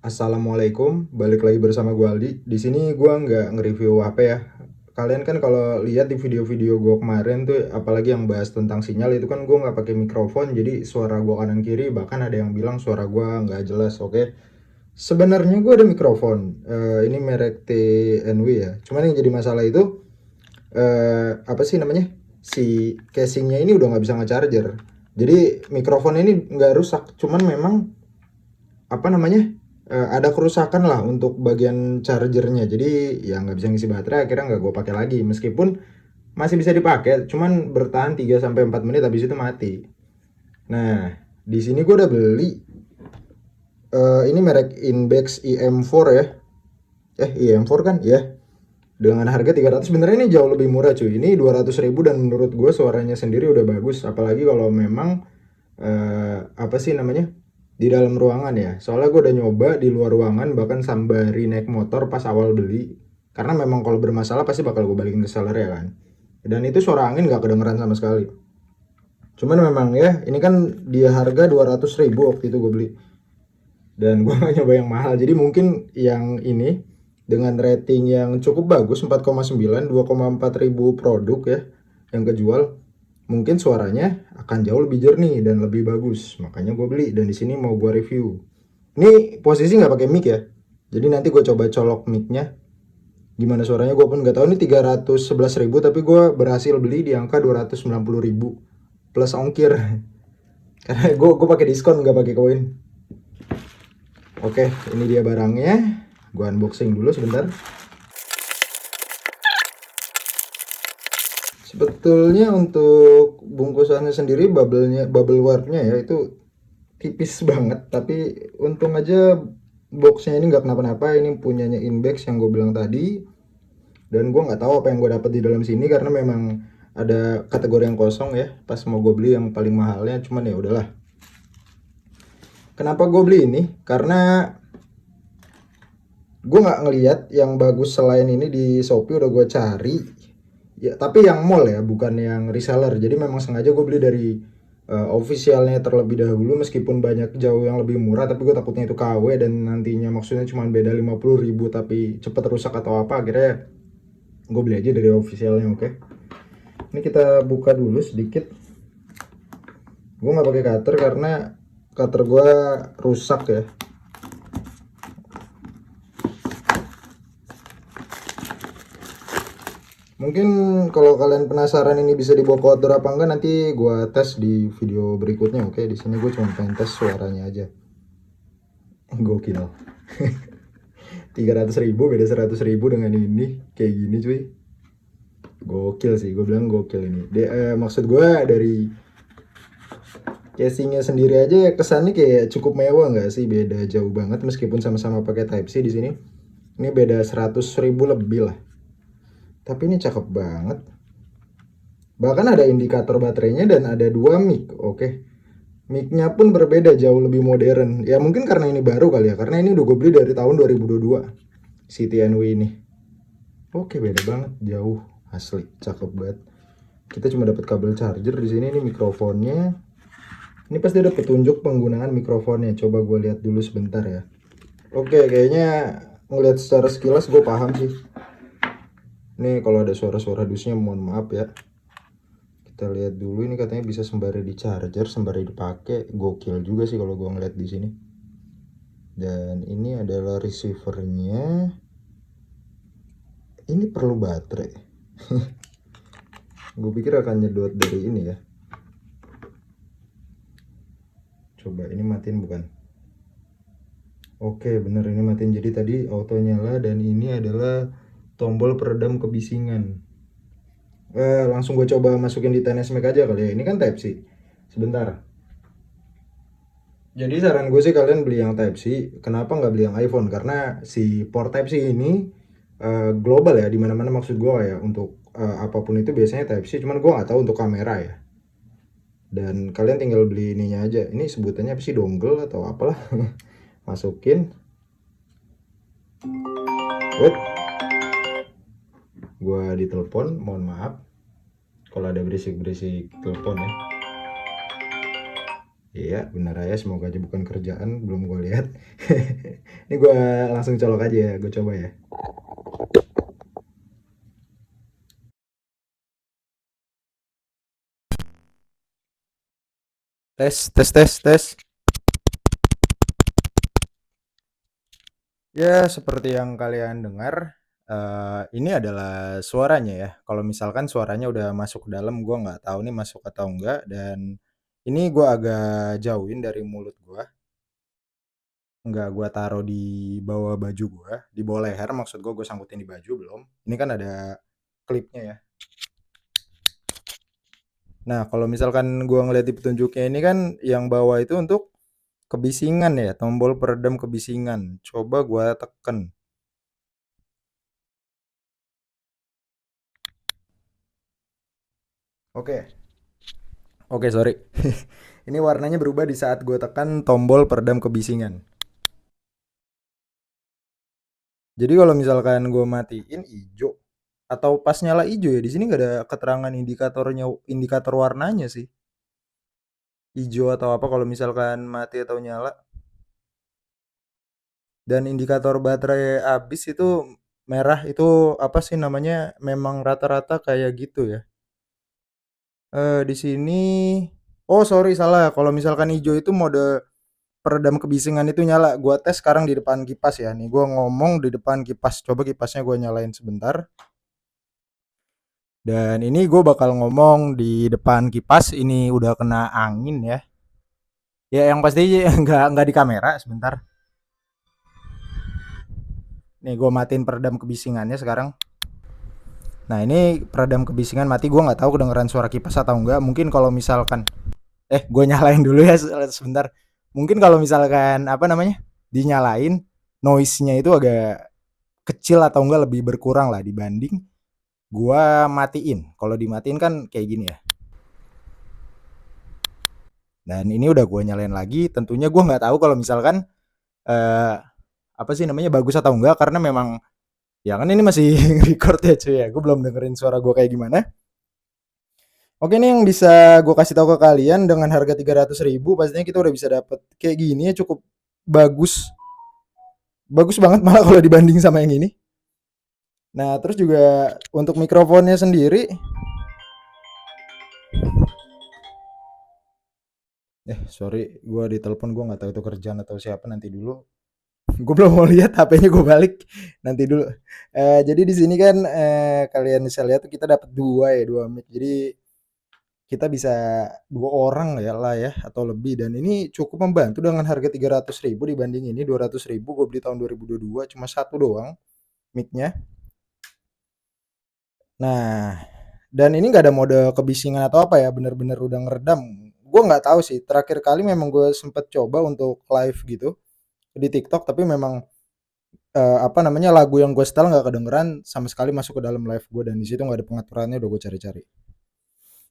Assalamualaikum, balik lagi bersama gue Aldi. Di sini gue nggak nge-review HP ya. Kalian kan kalau lihat di video-video gue kemarin tuh, apalagi yang bahas tentang sinyal itu kan gue nggak pakai mikrofon, jadi suara gue kanan kiri bahkan ada yang bilang suara gue nggak jelas. Oke, sebenarnya gue ada mikrofon. Ini merek TNW ya. Cuman yang jadi masalah itu apa sih namanya? Si casingnya ini udah nggak bisa nge-charger. Jadi mikrofon ini nggak rusak, cuman memang apa namanya ada kerusakan lah untuk bagian chargernya, jadi ya nggak bisa ngisi baterai, akhirnya nggak gue pakai lagi meskipun masih bisa dipakai, cuman bertahan 3 sampai 4 menit habis itu mati. Nah, di sini gue udah beli ini merek Inbex IM4 ya, IM4 kan ya, dengan harga 300. Sebenarnya ini jauh lebih murah cuy, ini 200.000 dan menurut gue suaranya sendiri udah bagus, apalagi kalau memang apa sih namanya di dalam ruangan ya. Soalnya gue udah nyoba di luar ruangan, bahkan sambari naik motor pas awal beli, karena memang kalau bermasalah pasti bakal gue balikin ke seller ya kan. Dan itu suara angin gak kedengeran sama sekali. Cuman memang ya ini kan dia harga 200.000 waktu itu gue beli, dan gue gak nyoba yang mahal, jadi mungkin yang ini dengan rating yang cukup bagus 4,9, 2,4 ribu produk ya yang kejual, mungkin suaranya akan jauh lebih jernih dan lebih bagus, makanya gue beli dan di sini mau gue review. Ini posisi nggak pakai mic ya, jadi nanti gue coba colok micnya gimana suaranya. Gue pun nggak tahu, ini 311.000 tapi gue berhasil beli di angka 290.000 plus ongkir karena gue pakai diskon nggak pakai koin. Oke, ini dia barangnya, gue unboxing dulu sebentar. Sebetulnya untuk bungkusannya sendiri, bubble wrapnya ya itu tipis banget, tapi untung aja boxnya ini nggak kenapa-napa. Ini punyanya Inbex yang gue bilang tadi, dan gue nggak tahu apa yang gue dapat di dalam sini karena memang ada kategori yang kosong ya pas mau gue beli yang paling mahalnya. Cuman ya udahlah. Kenapa gue beli ini? Karena gue nggak ngelihat yang bagus selain ini di Shopee, udah gue cari ya, tapi yang mall ya, bukan yang reseller. Jadi memang sengaja gue beli dari officialnya terlebih dahulu, meskipun banyak jauh yang lebih murah, tapi gue takutnya itu KW dan nantinya maksudnya cuma beda 50.000 tapi cepet rusak atau apa, akhirnya gue beli aja dari officialnya. Oke, ini kita buka dulu sedikit. Gue nggak pakai cutter karena cutter gue rusak ya. Mungkin kalau kalian penasaran ini bisa dibawa ke outdoor apa enggak, nanti gue tes di video berikutnya. Oke, di sini gue cuma pengen tes suaranya aja. Gokil. 300.000 beda 100.000 dengan ini kayak gini cuy. Gokil sih, gue bilang gokil ini. Maksud gue dari casingnya sendiri aja kesannya kayak cukup mewah nggak sih? Beda jauh banget meskipun sama-sama pakai Type C di sini. Ini beda 100.000 lebih lah. Tapi ini cakep banget. Bahkan ada indikator baterainya dan ada dua mic. Oke. Mic-nya pun berbeda, jauh lebih modern. Ya mungkin karena ini baru kali ya, karena ini udah gue beli dari tahun 2022. Si TNW ini. Oke, beda banget, jauh. Asli, cakep banget. Kita cuma dapat kabel charger di sini. Ini mikrofonnya. Ini pasti ada petunjuk penggunaan mikrofonnya. Coba gue lihat dulu sebentar ya. Oke, kayaknya ngeliat secara sekilas gue paham sih. Nih kalau ada suara-suara dusnya mohon maaf ya. Kita lihat dulu, ini katanya bisa sembari di charger, sembari dipakai. Gokil juga sih kalau gue ngeliat di sini. Dan ini adalah receivernya. Ini perlu baterai. Gue pikir akan nyedot dari ini ya. Coba ini matiin bukan? Oke, bener ini matiin. Jadi tadi auto nyala dan ini adalah tombol peredam kebisingan. Langsung gue coba masukin di TNS Mac aja kali ya. Ini kan Type C. Sebentar. Jadi saran gue sih kalian beli yang Type C. Kenapa nggak beli yang iPhone? Karena si port Type C ini global ya, dimana-mana. Maksud gue ya untuk apapun itu biasanya Type C. Cuman gue nggak tahu untuk kamera ya. Dan kalian tinggal beli ininya aja. Ini sebutannya apa sih, dongle atau apalah. Masukin. Wait. Gue ditelepon, mohon maaf kalau ada berisik-berisik telepon ya. Iya, benar aja, semoga aja bukan kerjaan, belum gue lihat. Ini gue langsung colok aja ya, gue coba ya. Tes, tes, tes, tes. Ya, seperti yang kalian dengar, ini adalah suaranya ya. Kalau misalkan suaranya udah masuk ke dalam, gua nggak tahu nih masuk atau enggak. Dan ini gua agak jauhin dari mulut gua, nggak gua taruh di bawah baju gua, di bawah leher maksud gua sangkutin di baju belum. Ini kan ada klipnya ya. Nah, kalau misalkan gua ngeliat di petunjuknya ini kan yang bawah itu untuk kebisingan ya, tombol peredam kebisingan. Coba gua teken. Oke. Oke, sorry. Ini warnanya berubah di saat gue tekan tombol peredam kebisingan. Jadi kalau misalkan gue matiin hijau atau pas nyala hijau ya, di sini nggak ada keterangan indikatornya, indikator warnanya sih. Hijau atau apa kalau misalkan mati atau nyala. Dan indikator baterai habis itu merah itu apa sih namanya? Memang rata-rata kayak gitu ya. Di sini, oh sorry salah. Kalau misalkan hijau itu mode peredam kebisingan itu nyala. Gua tes sekarang di depan kipas ya. Nih gua ngomong di depan kipas. Coba kipasnya gua nyalain sebentar. Dan ini gue bakal ngomong di depan kipas. Ini udah kena angin ya. Ya yang pasti nggak di kamera. Sebentar. Nih gue matiin peredam kebisingannya sekarang. Nah ini peredam kebisingan mati. Gue nggak tahu kedengeran suara kipas atau enggak. Mungkin kalau misalkan gue nyalain dulu ya sebentar. Mungkin kalau misalkan apa namanya dinyalain, noise-nya itu agak kecil atau enggak lebih berkurang lah dibanding gua matiin. Kalau dimatiin kan kayak gini ya. Dan ini udah gua nyalain lagi. Tentunya gua nggak tahu kalau misalkan eh, apa sih namanya bagus atau enggak karena memang ya kan ini masih record ya cuy ya. Gue belum dengerin suara gua kayak gimana. Oke nih yang bisa gue kasih tahu ke kalian dengan harga 300.000 pastinya kita udah bisa dapet kayak gini ya cukup bagus. Bagus banget malah kalau dibanding sama yang ini. Nah, terus juga untuk mikrofonnya sendiri sorry, gue di telepon gue nggak tahu itu kerjaan atau siapa nanti dulu. Gue belum mau lihat HP-nya gue balik nanti dulu. Jadi di sini kan kalian bisa lihat tuh kita dapat dua mic. Jadi kita bisa dua orang ya lah ya atau lebih dan ini cukup membantu dengan harga 300.000 dibanding ini 200.000 gue beli tahun 2022 cuma satu doang mic-nya. Nah, dan ini nggak ada mode kebisingan atau apa ya, bener-bener udah ngeredam. Gue nggak tahu sih. Terakhir kali memang gue sempet coba untuk live gitu di TikTok, tapi memang apa namanya lagu yang gue setel nggak kedengeran sama sekali masuk ke dalam live gue dan di situ nggak ada pengaturannya. Udah gue cari-cari.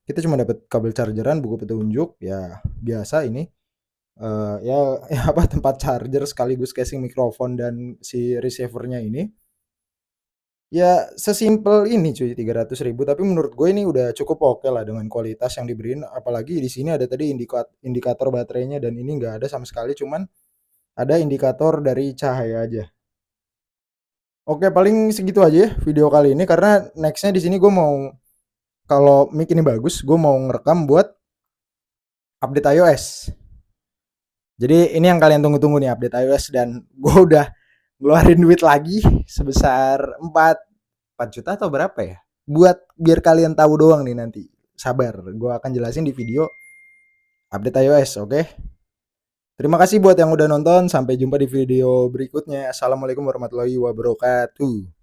Kita cuma dapat kabel chargeran, buku petunjuk, ya biasa ini. Ya, ya apa tempat charger sekaligus casing mikrofon dan si receivernya ini. Ya sesimpel ini cuy 300.000 tapi menurut gue ini udah cukup oke lah dengan kualitas yang diberiin apalagi di sini ada tadi indikator baterainya dan ini nggak ada sama sekali cuman ada indikator dari cahaya aja. Oke paling segitu aja ya video kali ini karena nextnya di sini gue mau kalau mic ini bagus gue mau ngerekam buat update iOS. Jadi ini yang kalian tunggu-tunggu nih update iOS dan gue udah ngeluarin duit lagi sebesar 4 juta atau berapa ya? Buat biar kalian tahu doang nih nanti. Sabar, gue akan jelasin di video update iOS, oke? Terima kasih buat yang udah nonton. Sampai jumpa di video berikutnya. Assalamualaikum warahmatullahi wabarakatuh.